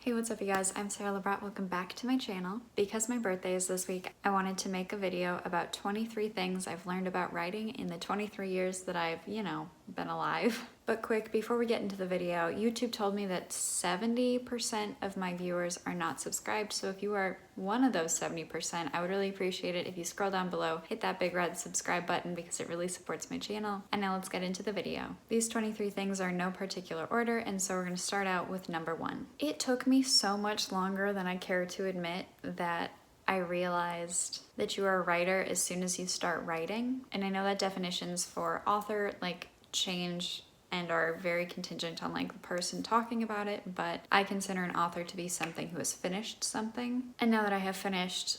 Hey, what's up you guys? I'm Sarah Lebrat. Welcome back to my channel. Because my birthday is this week, I wanted to make a video about 23 things I've learned about writing in the 23 years that I've, been alive. But quick, before we get into the video, YouTube told me that 70% of my viewers are not subscribed, so if you are one of those 70%, I would really appreciate it if you scroll down below, hit that big red subscribe button because it really supports my channel. And now let's get into the video. These 23 things are in no particular order, and so we're going to start out with number 1. It took me so much longer than I care to admit that I realized that you are a writer as soon as you start writing. And I know that definitions for author change and are very contingent on the person talking about it, but I consider an author to be something who has finished something. And now that I have finished,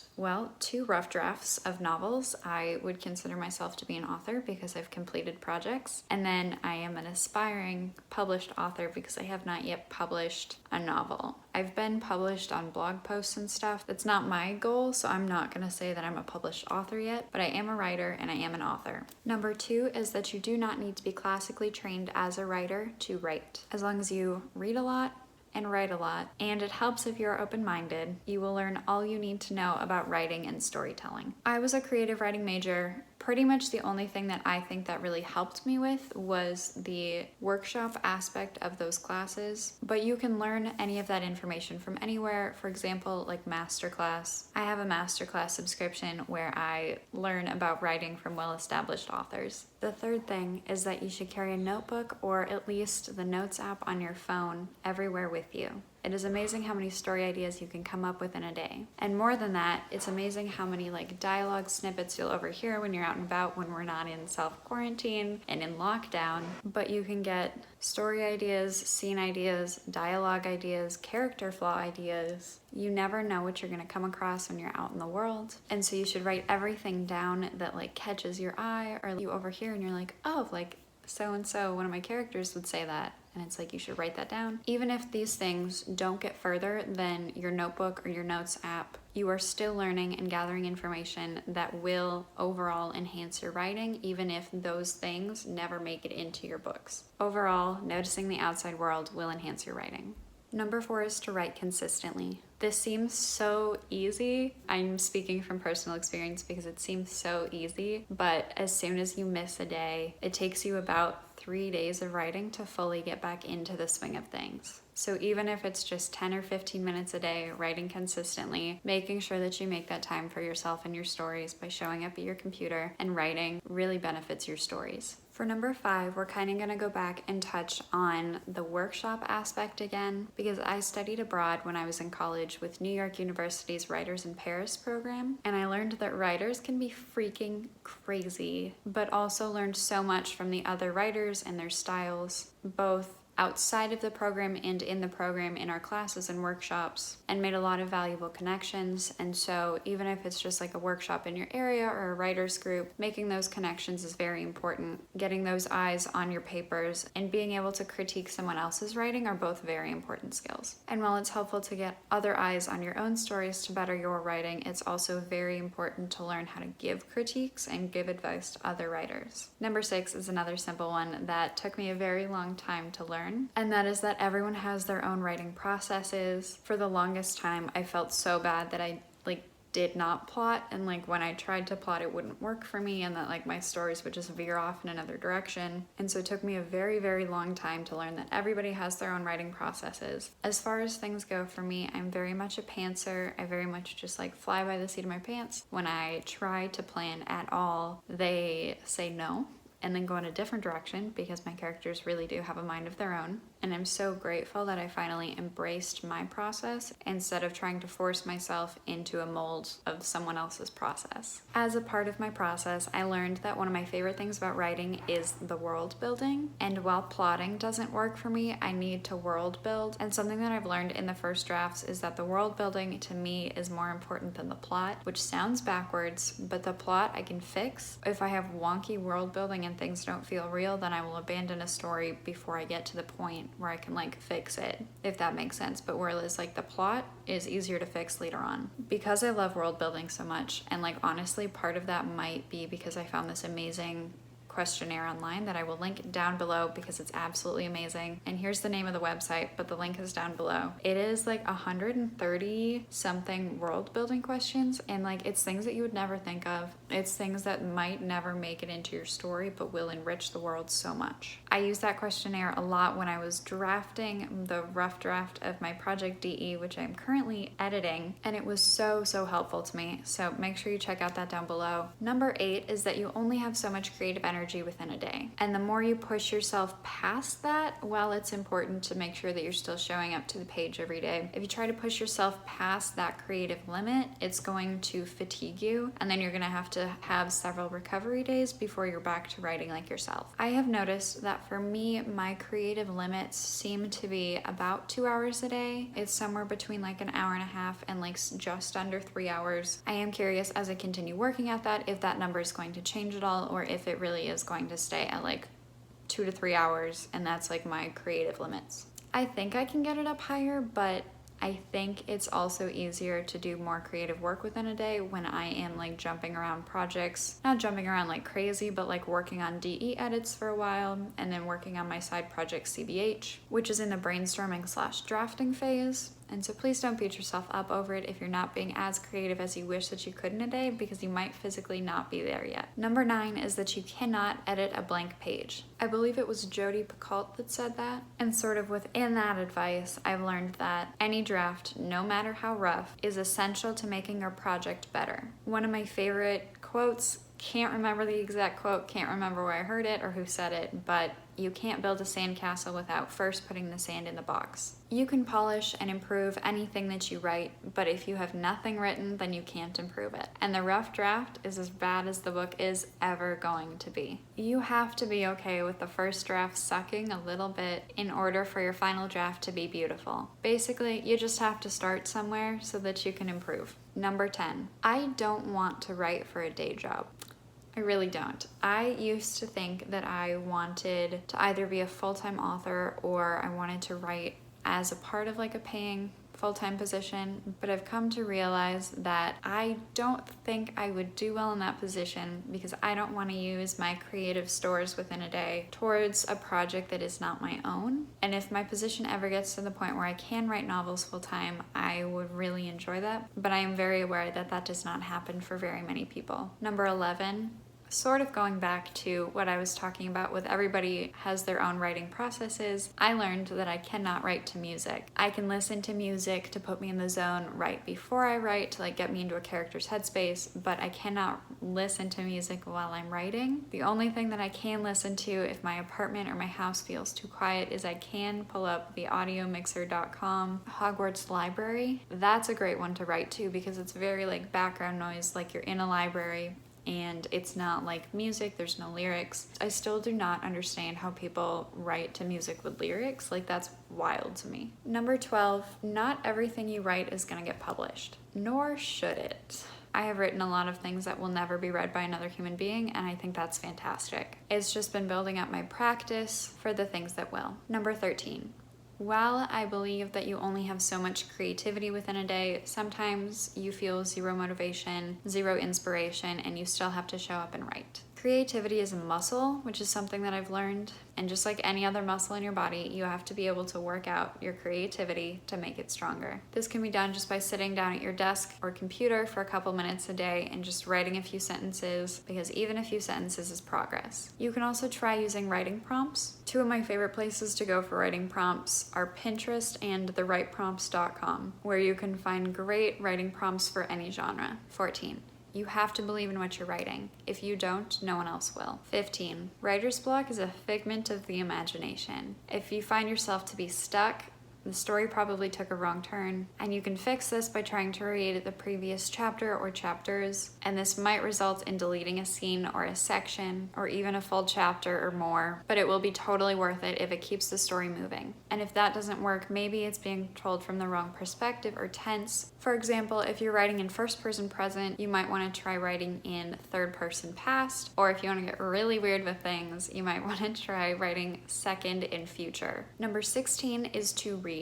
2 rough drafts of novels, I would consider myself to be an author because I've completed projects. And then I am an aspiring published author because I have not yet published a novel. I've been published on blog posts and stuff. That's not my goal, so I'm not gonna say that I'm a published author yet, but I am a writer and I am an author. Number 2 is that you do not need to be classically trained as a writer to write. As long as you read a lot and write a lot, and it helps if you're open-minded, you will learn all you need to know about writing and storytelling. I was a creative writing major. Pretty much the only thing that I think that really helped me with was the workshop aspect of those classes, but you can learn any of that information from anywhere. For example, masterclass. I have a masterclass subscription where I learn about writing from well-established authors. The third thing is that you should carry a notebook or at least the notes app on your phone everywhere with you. It is amazing how many story ideas you can come up with in a day. And more than that, it's amazing how many dialogue snippets you'll overhear when you're out and about when we're not in self-quarantine and in lockdown. But you can get story ideas, scene ideas, dialogue ideas, character flaw ideas. You never know what you're gonna come across when you're out in the world. And so you should write everything down that catches your eye, or you overhear and you're like, oh, so-and-so, one of my characters would say that. And it's you should write that down. Even if these things don't get further than your notebook or your notes app, you are still learning and gathering information that will overall enhance your writing, even if those things never make it into your books. Overall, noticing the outside world will enhance your writing. Number 4 is to write consistently. This seems so easy. I'm speaking from personal experience because it seems so easy, but as soon as you miss a day, it takes you about 3 days of writing to fully get back into the swing of things. So even if it's just 10 or 15 minutes a day, writing consistently, making sure that you make that time for yourself and your stories by showing up at your computer and writing really benefits your stories. For number 5, we're kind of going to go back and touch on the workshop aspect again, because I studied abroad when I was in college with New York University's Writers in Paris program, and I learned that writers can be freaking crazy, but also learned so much from the other writers and their styles, both outside of the program and in the program in our classes and workshops, and made a lot of valuable connections. And so even if it's just a workshop in your area or a writer's group, making those connections is very important. Getting those eyes on your papers and being able to critique someone else's writing are both very important skills. And while it's helpful to get other eyes on your own stories to better your writing, it's also very important to learn how to give critiques and give advice to other writers. Number 6 is another simple one that took me a very long time to learn, and that is that everyone has their own writing processes. For the longest time, I felt so bad that I did not plot, and when I tried to plot, it wouldn't work for me, and that my stories would just veer off in another direction. And so it took me a very, very long time to learn that everybody has their own writing processes. As far as things go for me, I'm very much a pantser. I very much just fly by the seat of my pants. When I try to plan at all, they say no and then go in a different direction because my characters really do have a mind of their own. And I'm so grateful that I finally embraced my process instead of trying to force myself into a mold of someone else's process. As a part of my process, I learned that one of my favorite things about writing is the world building. And while plotting doesn't work for me, I need to world build. And something that I've learned in the first drafts is that the world building to me is more important than the plot, which sounds backwards, but the plot I can fix. If I have wonky world building and things don't feel real, then I will abandon a story before I get to the point where I can fix it, if that makes sense. But whereas the plot is easier to fix later on. Because I love world building so much, and honestly part of that might be because I found this amazing questionnaire online that I will link down below because it's absolutely amazing. And here's the name of the website, but the link is down below. It is like 130 something world building questions, and like it's things that you would never think of. It's things that might never make it into your story but will enrich the world so much. I used that questionnaire a lot when I was drafting the rough draft of my project DE, which I'm currently editing, and it was so helpful to me. So make sure you check out that down below. Number 8 is that you only have so much creative energy within a day. And the more you push yourself past that, well, it's important to make sure that you're still showing up to the page every day. If you try to push yourself past that creative limit, it's going to fatigue you, and then you're gonna have to have several recovery days before you're back to writing like yourself. I have noticed that for me, my creative limits seem to be about 2 hours a day. It's somewhere between like an hour and a half and like just under 3 hours. I am curious as I continue working at that if that number is going to change at all, or if it really is going to stay at like 2 to 3 hours, and that's like my creative limits. I think I can get it up higher, but I think it's also easier to do more creative work within a day when I am like jumping around projects, not jumping around like crazy, but like working on DE edits for a while and then working on my side project CBH, which is in the brainstorming/drafting phase. And so please don't beat yourself up over it if you're not being as creative as you wish that you could in a day, because you might physically not be there yet. Number 9 is that you cannot edit a blank page. I believe it was Jodi Picoult that said that. And sort of within that advice, I've learned that any draft, no matter how rough, is essential to making your project better. One of my favorite quotes, can't remember the exact quote, can't remember where I heard it or who said it, but you can't build a sandcastle without first putting the sand in the box. You can polish and improve anything that you write, but if you have nothing written, then you can't improve it. And the rough draft is as bad as the book is ever going to be. You have to be okay with the first draft sucking a little bit in order for your final draft to be beautiful. Basically, you just have to start somewhere so that you can improve. Number 10, I don't want to write for a day job. I really don't. I used to think that I wanted to either be a full-time author or I wanted to write as a part of like a paying full-time position, but I've come to realize that I don't think I would do well in that position because I don't want to use my creative stores within a day towards a project that is not my own. And if my position ever gets to the point where I can write novels full-time, I would really enjoy that, but I am very aware that that does not happen for very many people. Number 11, sort of going back to what I was talking about with everybody has their own writing processes, I learned that I cannot write to music. I can listen to music to put me in the zone right before I write, to like get me into a character's headspace, but I cannot listen to music while I'm writing. The only thing that I can listen to if my apartment or my house feels too quiet is I can pull up the audiomixer.com Hogwarts library. That's a great one to write to because it's very like background noise, like you're in a library. And it's not like music, there's no lyrics. I still do not understand how people write to music with lyrics. Like, that's wild to me. Number 12, not everything you write is gonna get published, nor should it. I have written a lot of things that will never be read by another human being, and I think that's fantastic. It's just been building up my practice for the things that will. Number 13. While I believe that you only have so much creativity within a day, sometimes you feel zero motivation, zero inspiration, and you still have to show up and write. Creativity is a muscle, which is something that I've learned, and just like any other muscle in your body, you have to be able to work out your creativity to make it stronger. This can be done just by sitting down at your desk or computer for a couple minutes a day and just writing a few sentences, because even a few sentences is progress. You can also try using writing prompts. Two of my favorite places to go for writing prompts are Pinterest and thewriteprompts.com, where you can find great writing prompts for any genre. 14. You have to believe in what you're writing. If you don't, no one else will. 15. Writer's block is a figment of the imagination. If you find yourself to be stuck, the story probably took a wrong turn, and you can fix this by trying to read the previous chapter or chapters, and this might result in deleting a scene or a section, or even a full chapter or more, but it will be totally worth it if it keeps the story moving. And if that doesn't work, maybe it's being told from the wrong perspective or tense. For example, if you're writing in first person present, you might want to try writing in third person past, or if you want to get really weird with things, you might want to try writing second in future. Number 16 is to read.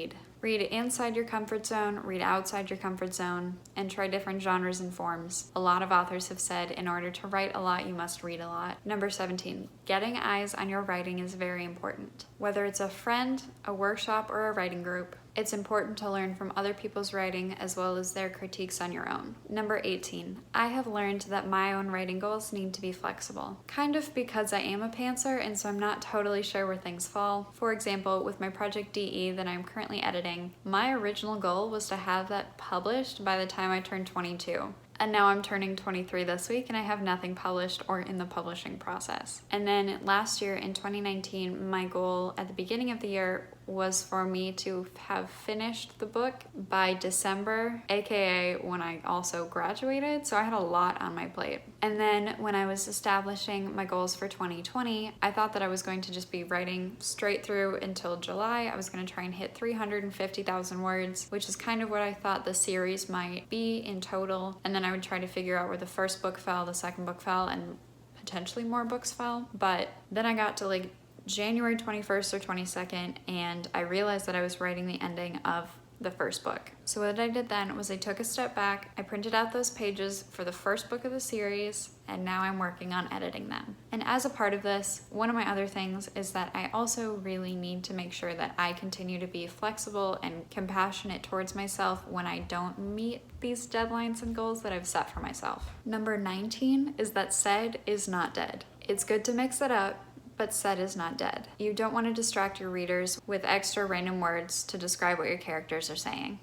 Read inside your comfort zone, read outside your comfort zone, and try different genres and forms. A lot of authors have said in order to write a lot, you must read a lot. Number 17, getting eyes on your writing is very important. Whether it's a friend, a workshop, or a writing group, it's important to learn from other people's writing as well as their critiques on your own. Number 18, I have learned that my own writing goals need to be flexible. Kind of because I am a pantser and so I'm not totally sure where things fall. For example, with my project DE that I'm currently editing, my original goal was to have that published by the time I turned 22. And now I'm turning 23 this week and I have nothing published or in the publishing process. And then last year in 2019, my goal at the beginning of the year was for me to have finished the book by December, aka when I also graduated, so I had a lot on my plate. And then when I was establishing my goals for 2020, I thought that I was going to just be writing straight through until July. I was going to try and hit 350,000 words, which is kind of what I thought the series might be in total. And then I would try to figure out where the first book fell, the second book fell, and potentially more books fell. But then I got to like January 21st or 22nd, and I realized that I was writing the ending of the first book. So what I did then was I took a step back, I printed out those pages for the first book of the series, and now I'm working on editing them. And as a part of this, one of my other things is that I also really need to make sure that I continue to be flexible and compassionate towards myself when I don't meet these deadlines and goals that I've set for myself. Number 19 is that said is not dead. It's good to mix it up, but said is not dead. You don't want to distract your readers with extra random words to describe what your characters are saying.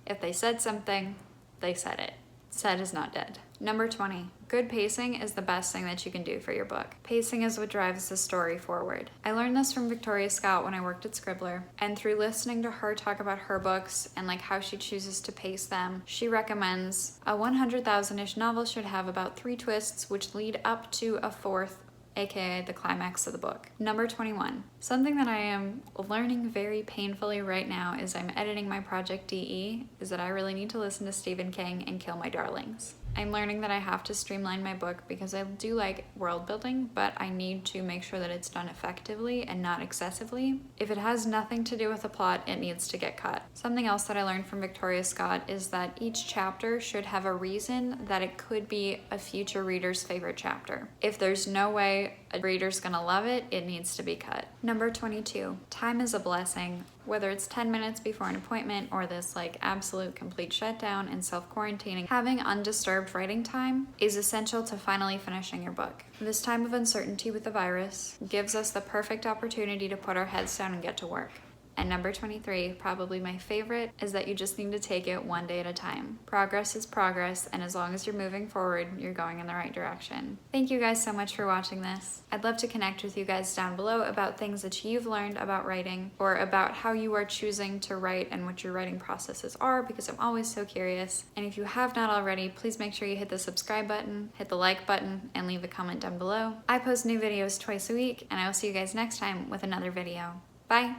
If they said something, they said it. Said is not dead. Number 20, good pacing is the best thing that you can do for your book. Pacing is what drives the story forward. I learned this from Victoria Scott when I worked at Scribbler, and through listening to her talk about her books and like how she chooses to pace them, she recommends a 100,000-ish novel should have about 3 twists which lead up to a 4th, aka the climax of the book. Number 21. Something that I am learning very painfully right now as I'm editing my project DE is that I really need to listen to Stephen King and kill my darlings. I'm learning that I have to streamline my book because I do like world building, but I need to make sure that it's done effectively and not excessively. If it has nothing to do with the plot, it needs to get cut. Something else that I learned from Victoria Scott is that each chapter should have a reason that it could be a future reader's favorite chapter. If there's no way a reader's gonna love it, it needs to be cut. Number 22, time is a blessing. Whether it's 10 minutes before an appointment or this like absolute complete shutdown and self-quarantining, having undisturbed writing time is essential to finally finishing your book. This time of uncertainty with the virus gives us the perfect opportunity to put our heads down and get to work. And number 23, probably my favorite, is that you just need to take it one day at a time. Progress is progress, and as long as you're moving forward, you're going in the right direction. Thank you guys so much for watching this. I'd love to connect with you guys down below about things that you've learned about writing or about how you are choosing to write and what your writing processes are, because I'm always so curious. And if you have not already, please make sure you hit the subscribe button, hit the like button, and leave a comment down below. I post new videos twice a week, and I will see you guys next time with another video. Bye!